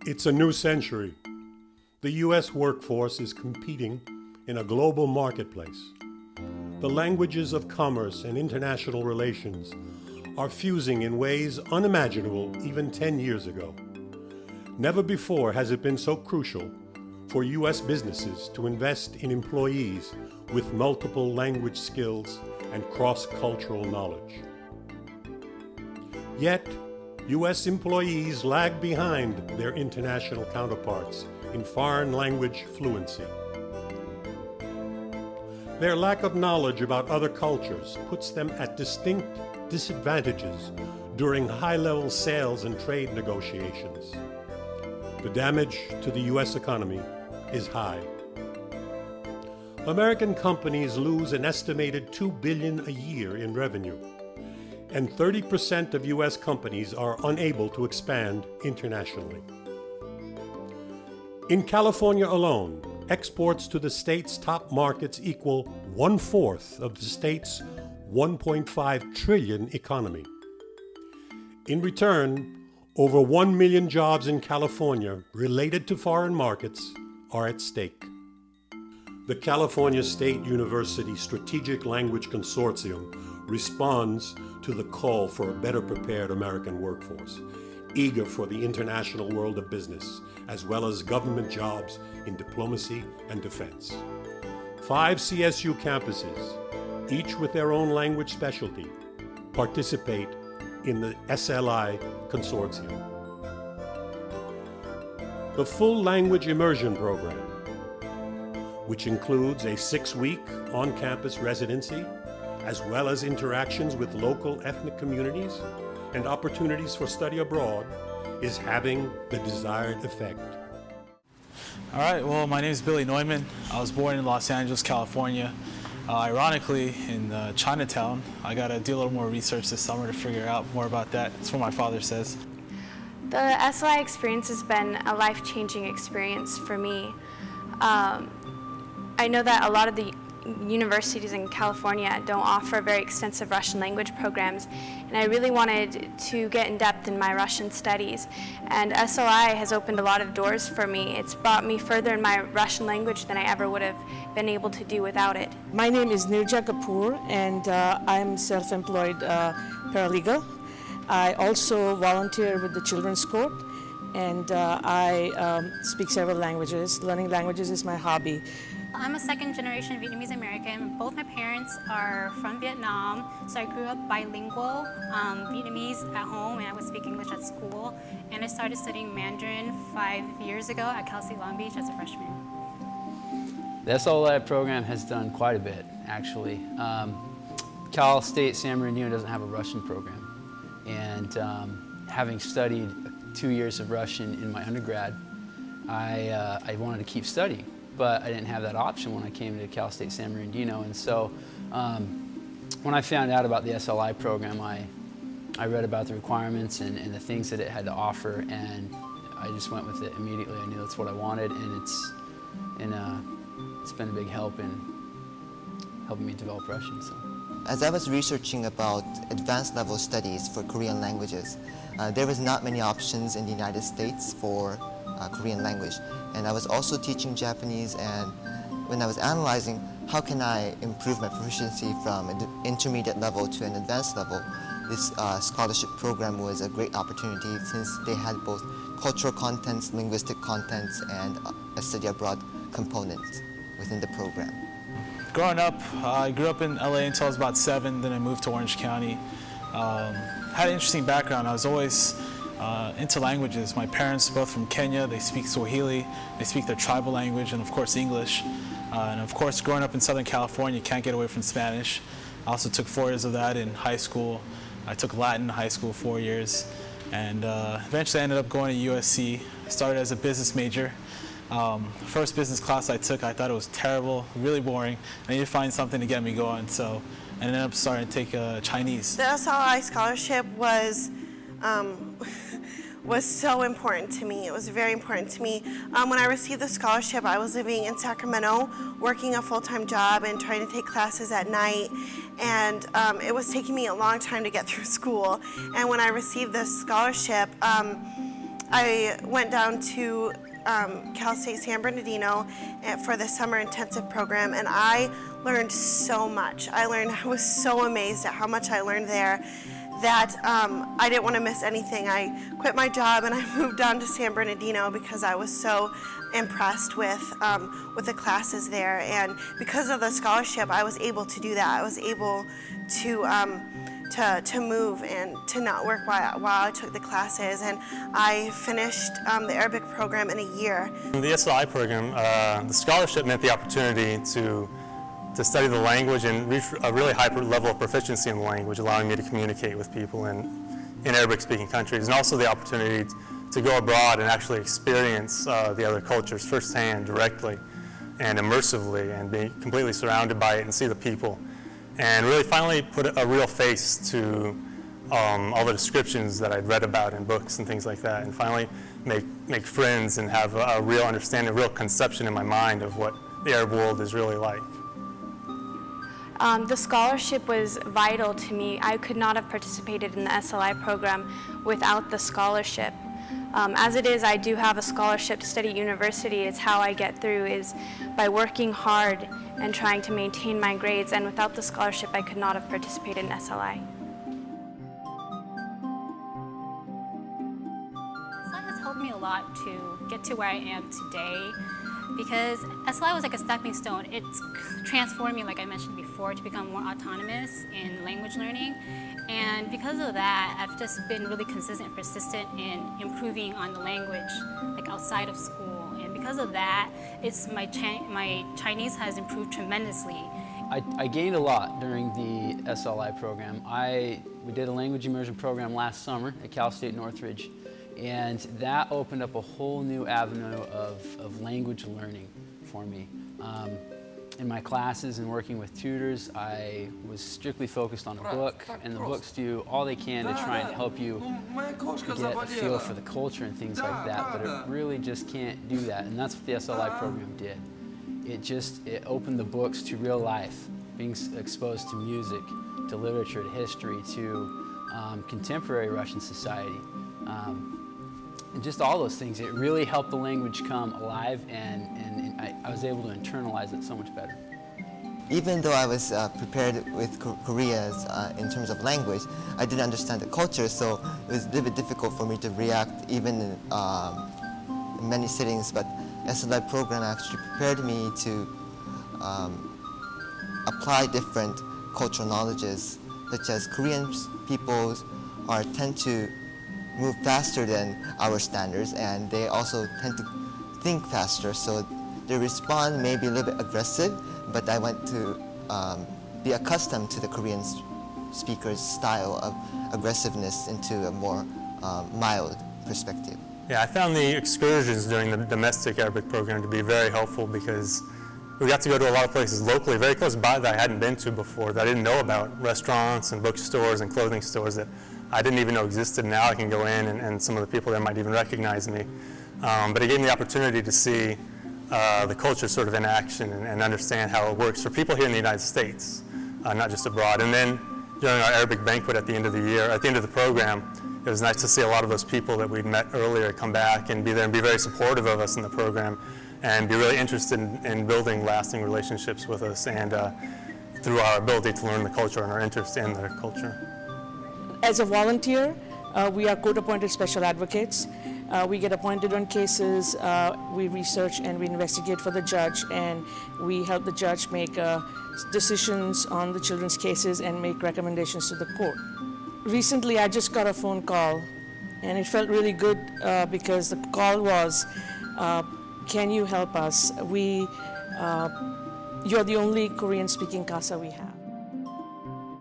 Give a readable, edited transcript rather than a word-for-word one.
It's a new century. The U.S. workforce is competing in a global marketplace. The languages of commerce and international relations are fusing in ways unimaginable even 10 years ago. Never before has it been so crucial for U.S. businesses to invest in employees with multiple language skills and cross-cultural knowledge. Yet, U.S. employees lag behind their international counterparts in foreign language fluency. Their lack of knowledge about other cultures puts them at distinct disadvantages during high-level sales and trade negotiations. The damage to the U.S. economy is high. American companies lose an estimated $2 billion a year in revenue, and 30% of U.S. companies are unable to expand internationally. In California alone, exports to the state's top markets equal 1/4 of the state's $1.5 trillion economy. In return, over 1 million jobs in California related to foreign markets are at stake. The California State University Strategic Language Consortium responds to the call for a better prepared American workforce, eager for the international world of business, as well as government jobs in diplomacy and defense. 5 CSU campuses, each with their own language specialty, participate in the SLI Consortium. The full language immersion program, which includes a 6-week on-campus residency, as well as interactions with local ethnic communities and opportunities for study abroad, is having the desired effect. All right, well, my name is Billy Neumann. I was born in Los Angeles, California. Ironically, in Chinatown. I got to do a little more research this summer to figure out more about that. That's what my father says. The SLI experience has been a life-changing experience for me. I know that a lot of the universities in California don't offer very extensive Russian language programs, and I really wanted to get in depth in my Russian studies. And SLI has opened a lot of doors for me. It's brought me further in my Russian language than I ever would have been able to do without it. My name is Nirja Kapoor, and I'm self-employed paralegal. I also volunteer with the Children's Court, and I speak several languages. Learning languages is my hobby. I'm a second-generation Vietnamese American. Both my parents are from Vietnam, so I grew up bilingual, Vietnamese at home, and I would speak English at school. And I started studying Mandarin 5 years ago at Cal State Long Beach as a freshman. The SLI program has done quite a bit, actually. Cal State San Bernardino doesn't have a Russian program. And having studied 2 years of Russian in my undergrad, I wanted to keep studying. But I didn't have that option when I came to Cal State San Bernardino. And so when I found out about the SLI program, I read about the requirements and the things that it had to offer, and I just went with it immediately. I knew that's what I wanted, and it's been a big help in helping me develop Russian. So. As I was researching about advanced level studies for Korean languages, there was not many options in the United States for Korean language. And I was also teaching Japanese, and when I was analyzing how can I improve my proficiency from an intermediate level to an advanced level, this scholarship program was a great opportunity since they had both cultural contents, linguistic contents, and a study abroad component within the program. Growing up, I grew up in LA until I was about 7, then I moved to Orange County. Had an interesting background. I was always into languages. My parents, both from Kenya, they speak Swahili, they speak their tribal language, and of course English. And of course, growing up in Southern California, you can't get away from Spanish. I also took 4 years of that in high school. I took Latin in high school 4 years, and eventually I ended up going to USC. I started as a business major. First business class I took, I thought it was terrible, really boring. I needed to find something to get me going, so I ended up starting to take Chinese. The SLI scholarship was so important to me. It was very important to me. When I received the scholarship, I was living in Sacramento, working a full-time job and trying to take classes at night. And it was taking me a long time to get through school. And when I received this scholarship, I went down to Cal State San Bernardino for the summer intensive program, and I learned so much. I was so amazed at how much I learned there that I didn't want to miss anything. I quit my job and I moved down to San Bernardino because I was so impressed with the classes there, and because of the scholarship I was able to do that. I was able to move and to not work while I took the classes, and I finished the Arabic program in a year. In the SLI program, the scholarship meant the opportunity to study the language and reach a really high level of proficiency in the language, allowing me to communicate with people in Arabic-speaking countries, and also the opportunity to go abroad and actually experience the other cultures firsthand, directly, and immersively, and be completely surrounded by it and see the people. And really finally put a real face to all the descriptions that I'd read about in books and things like that, and finally make friends and have a real understanding, a real conception in my mind of what the Arab world is really like. The scholarship was vital to me. I could not have participated in the SLI program without the scholarship. As it is, I do have a scholarship to study at university. It's how I get through, is by working hard and trying to maintain my grades, and without the scholarship I could not have participated in SLI. SLI has helped me a lot to get to where I am today, because SLI was like a stepping stone. It's transformed me, like I mentioned before, to become more autonomous in language learning. And because of that, I've just been really consistent and persistent in improving on the language, like outside of school. And because of that, my Chinese has improved tremendously. I gained a lot during the SLI program. We did a language immersion program last summer at Cal State Northridge, and that opened up a whole new avenue of language learning for me. In my classes and working with tutors, I was strictly focused on a book, and the books do all they can to try and help you get a feel for the culture and things like that, but it really just can't do that, and that's what the SLI program did. It opened the books to real life, being exposed to music, to literature, to history, to contemporary Russian society. And just all those things. It really helped the language come alive, and I was able to internalize it so much better. Even though I was prepared with Korea in terms of language, I didn't understand the culture, so it was a little bit difficult for me to react even in many settings, but SLI program actually prepared me to apply different cultural knowledges, such as Korean people tend to move faster than our standards, and they also tend to think faster, so they respond maybe a little bit aggressive, but I went to be accustomed to the Korean speakers' style of aggressiveness into a more mild perspective. Yeah, I found the excursions during the domestic Arabic program to be very helpful, because we got to go to a lot of places locally, very close by, that I hadn't been to before, that I didn't know about, restaurants and bookstores and clothing stores that I didn't even know existed. Now I can go in, and some of the people there might even recognize me. But it gave me the opportunity to see the culture sort of in action and understand how it works for people here in the United States, not just abroad. And then during our Arabic banquet at the end of the year, at the end of the program, it was nice to see a lot of those people that we'd met earlier come back and be there and be very supportive of us in the program, and be really interested in building lasting relationships with us, and through our ability to learn the culture and our interest in the culture. As a volunteer, we are court-appointed special advocates. We get appointed on cases, we research and we investigate for the judge, and we help the judge make decisions on the children's cases and make recommendations to the court. Recently, I just got a phone call, and it felt really good because the call was, can you help us? You're the only Korean-speaking CASA we have.